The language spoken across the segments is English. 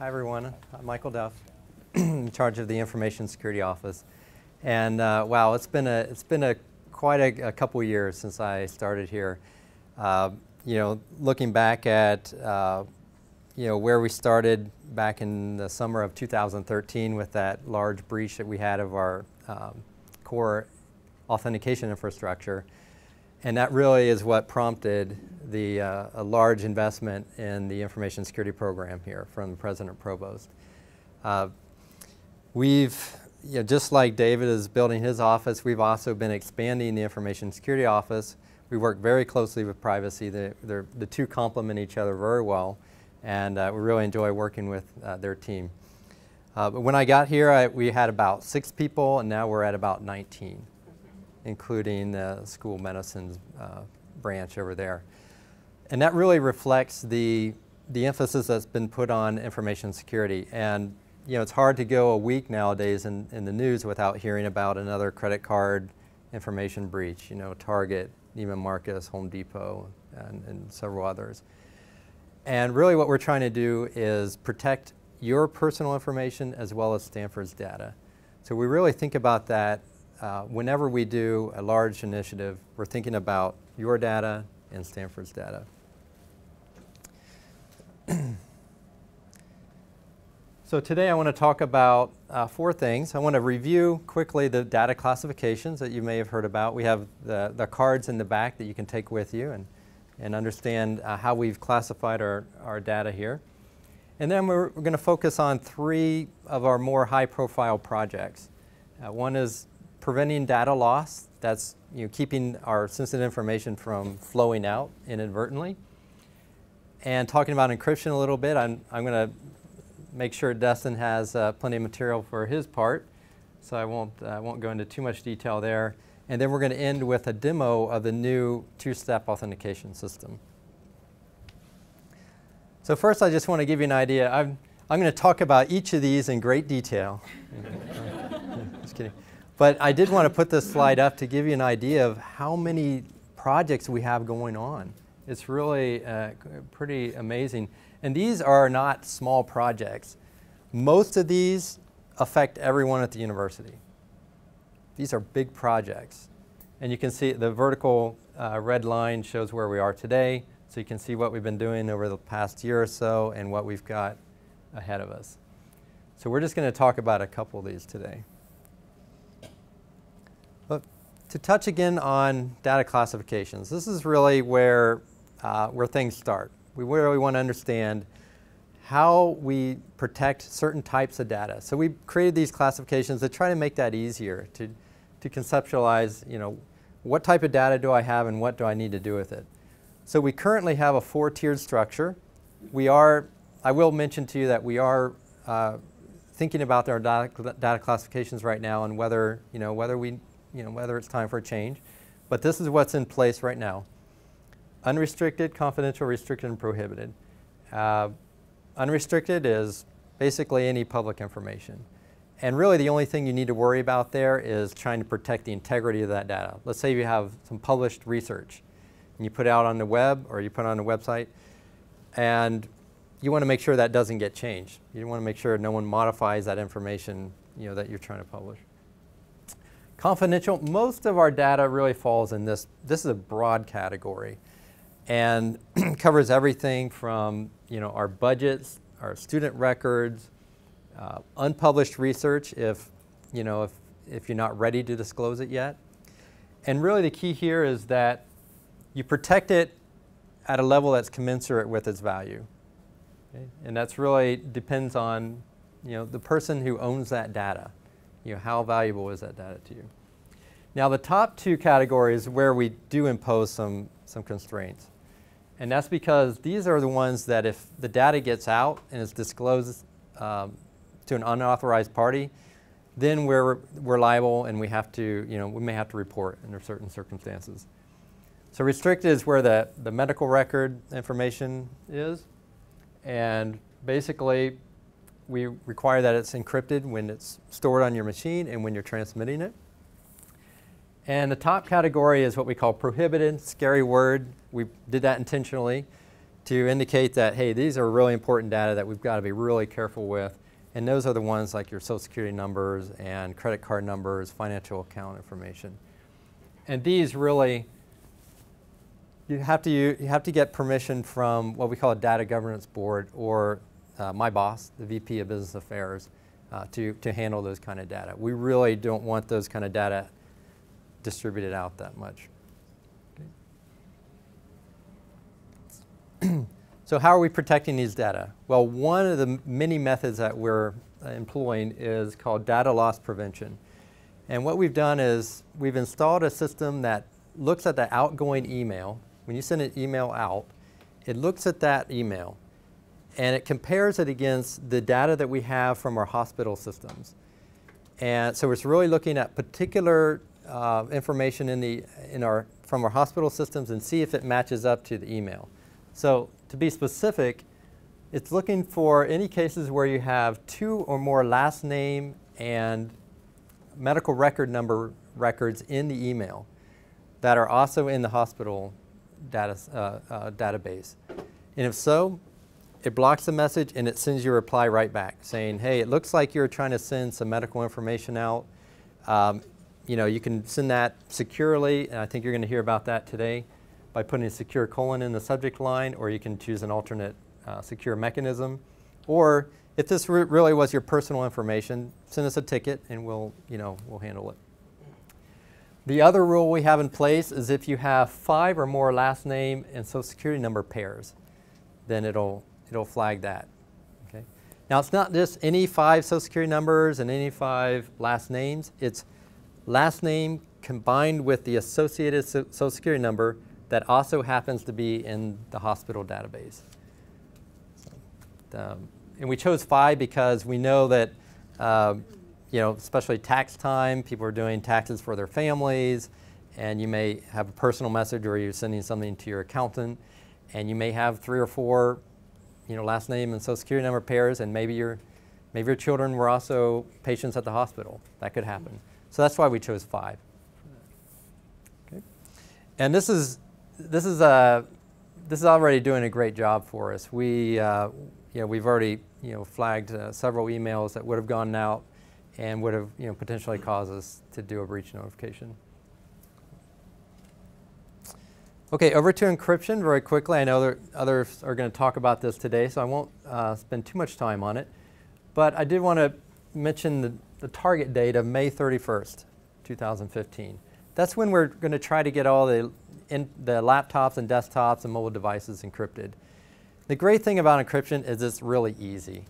Hi everyone, I'm Michael Duff, in charge of the Information Security Office. And wow, it's been quite a couple years since I started here. Looking back at where we started back in the summer of 2013 with that large breach that we had of our core authentication infrastructure. And that really is what prompted a large investment in the information security program here from President Provost. Just like David is building his office, we've also been expanding the information security office. We work very closely with privacy. The two complement each other very well, and we really enjoy working with their team. But when I got here, we had about 6 people, and now we're at about 19. Including the school medicine branch over there. And that really reflects the emphasis that's been put on information security. And it's hard to go a week nowadays in the news without hearing about another credit card information breach, Target, Neiman Marcus, Home Depot, and several others. And really what we're trying to do is protect your personal information as well as Stanford's data. So we really think about that. Whenever we do a large initiative, we're thinking about your data and Stanford's data. So today I want to talk about 4 things. I want to review quickly the data classifications that you may have heard about. We have the cards in the back that you can take with you and understand how we've classified our data here. And then we're going to focus on 3 of our more high-profile projects. One is preventing data loss. That's keeping our sensitive information from flowing out inadvertently. And talking about encryption a little bit, I'm going to make sure Dustin has plenty of material for his part, so I won't go into too much detail there. And then we're going to end with a demo of the new 2-step authentication system. So first, I just want to give you an idea. I'm going to talk about each of these in great detail. Just kidding. But I did want to put this slide up to give you an idea of how many projects we have going on. It's really pretty amazing. And these are not small projects. Most of these affect everyone at the university. These are big projects. And you can see the vertical red line shows where we are today. So you can see what we've been doing over the past year or so and what we've got ahead of us. So we're just going to talk about a couple of these today. But to touch again on data classifications, this is really where things start. We really want to understand how we protect certain types of data. So we created these classifications to try to make that easier, to conceptualize, what type of data do I have and what do I need to do with it. So we currently have a 4-tiered structure. I will mention to you that we are thinking about our data classifications right now and whether it's time for a change. But this is what's in place right now. Unrestricted, confidential, restricted, and prohibited. Unrestricted is basically any public information. And really the only thing you need to worry about there is trying to protect the integrity of that data. Let's say you have some published research and you put it out on the web or you put it on a website and you want to make sure that doesn't get changed. You want to make sure no one modifies that information that you're trying to publish. Confidential, most of our data really falls in this. This is a broad category and covers everything from our budgets, our student records, unpublished research if you're not ready to disclose it yet. And really the key here is that you protect it at a level that's commensurate with its value. Okay? And that's really depends on the person who owns that data. How valuable is that data to you? Now the top 2 categories where we do impose some constraints. And that's because these are the ones that if the data gets out and is disclosed to an unauthorized party, then we're liable and we may have to report under certain circumstances. So restricted is where the medical record information is. And basically we require that it's encrypted when it's stored on your machine and when you're transmitting it. And the top category is what we call prohibited, scary word. We did that intentionally. to indicate that, hey, these are really important data that we've got to be really careful with. And those are the ones like your social security numbers and credit card numbers, financial account information. And these really, you have to get permission from what we call a data governance board, or my boss, the VP of Business Affairs, to handle those kind of data. We really don't want those kind of data distributed out that much. Okay. So how are we protecting these data? Well, one of the many methods that we're employing is called data loss prevention. And what we've done is we've installed a system that looks at the outgoing email. When you send an email out, it looks at that email and it compares it against the data that we have from our hospital systems. And so it's really looking at particular information from our hospital systems and see if it matches up to the email. So to be specific, it's looking for any cases where you have 2 or more last name and medical record number records in the email that are also in the hospital database. And if so, it blocks the message and it sends you a reply right back saying, hey, it looks like you're trying to send some medical information out. You know, you can send that securely, and I think you're going to hear about that today, by putting a secure colon in the subject line, or you can choose an alternate secure mechanism. Or if this really was your personal information, send us a ticket and we'll handle it. The other rule we have in place is if you have 5 or more last name and social security number pairs, then it'll flag that. Okay? Now it's not just any 5 social security numbers and any 5 last names. It's last name combined with the associated social security number that also happens to be in the hospital database. And we chose 5 because we know that, especially tax time, people are doing taxes for their families, and you may have a personal message or you're sending something to your accountant, and you may have 3 or 4, last name and social security number pairs, and maybe your children were also patients at the hospital. That could happen. So that's why we chose 5. Okay. And this is already doing a great job for us. We've already flagged several emails that would have gone out and would have potentially caused us to do a breach notification. Okay, over to encryption very quickly. I know that others are going to talk about this today, so I won't spend too much time on it. But I did want to mention the target date of May 31st, 2015. That's when we're going to try to get all the laptops and desktops and mobile devices encrypted. The great thing about encryption is it's really easy,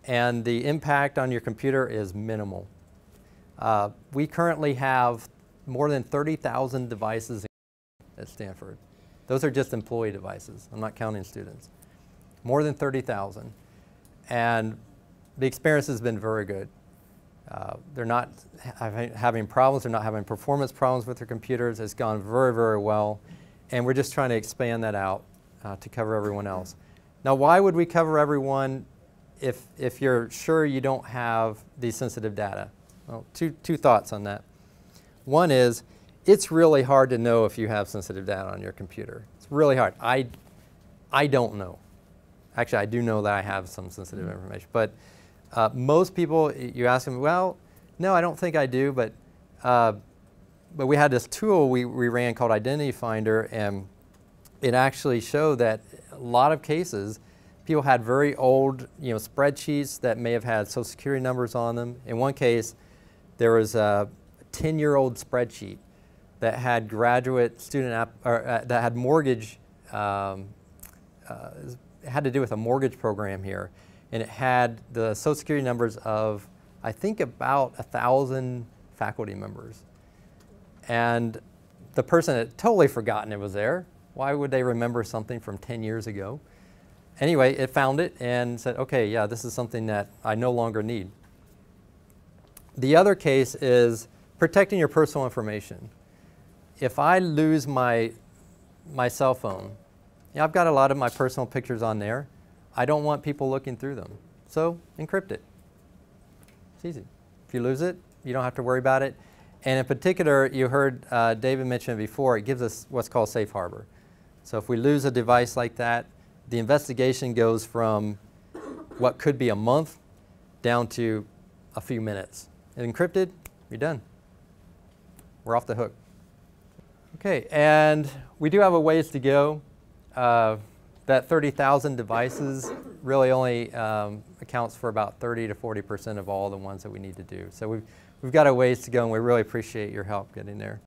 and the impact on your computer is minimal. We currently have more than 30,000 devices at Stanford. Those are just employee devices. I'm not counting students. More than 30,000. And the experience has been very good. They're not having problems. They're not having performance problems with their computers. It's gone very, very well. And we're just trying to expand that out to cover everyone else. Now, why would we cover everyone if you're sure you don't have these sensitive data? Well, two thoughts on that. One is, it's really hard to know if you have sensitive data on your computer. It's really hard. I don't know. Actually, I do know that I have some sensitive information. But most people, you ask them, well, no, I don't think I do. But we had this tool we ran called Identity Finder, and it actually showed that a lot of cases, people had very old spreadsheets that may have had social security numbers on them. In one case, there was a 10-year-old spreadsheet that had graduate student that had mortgage. It had to do with a mortgage program here, and it had the social security numbers of, I think, about 1,000 faculty members. And the person had totally forgotten it was there. Why would they remember something from 10 years ago? Anyway, it found it and said, okay, yeah, this is something that I no longer need. The other case is protecting your personal information. If I lose my cell phone, I've got a lot of my personal pictures on there. I don't want people looking through them. So encrypt it. It's easy. If you lose it, you don't have to worry about it. And in particular, you heard David mention it before, it gives us what's called safe harbor. So if we lose a device like that, the investigation goes from what could be a month down to a few minutes. And encrypted, you're done. We're off the hook. Okay, and we do have a ways to go. That 30,000 devices really only accounts for about 30 to 40% of all the ones that we need to do. So we've got a ways to go, and we really appreciate your help getting there.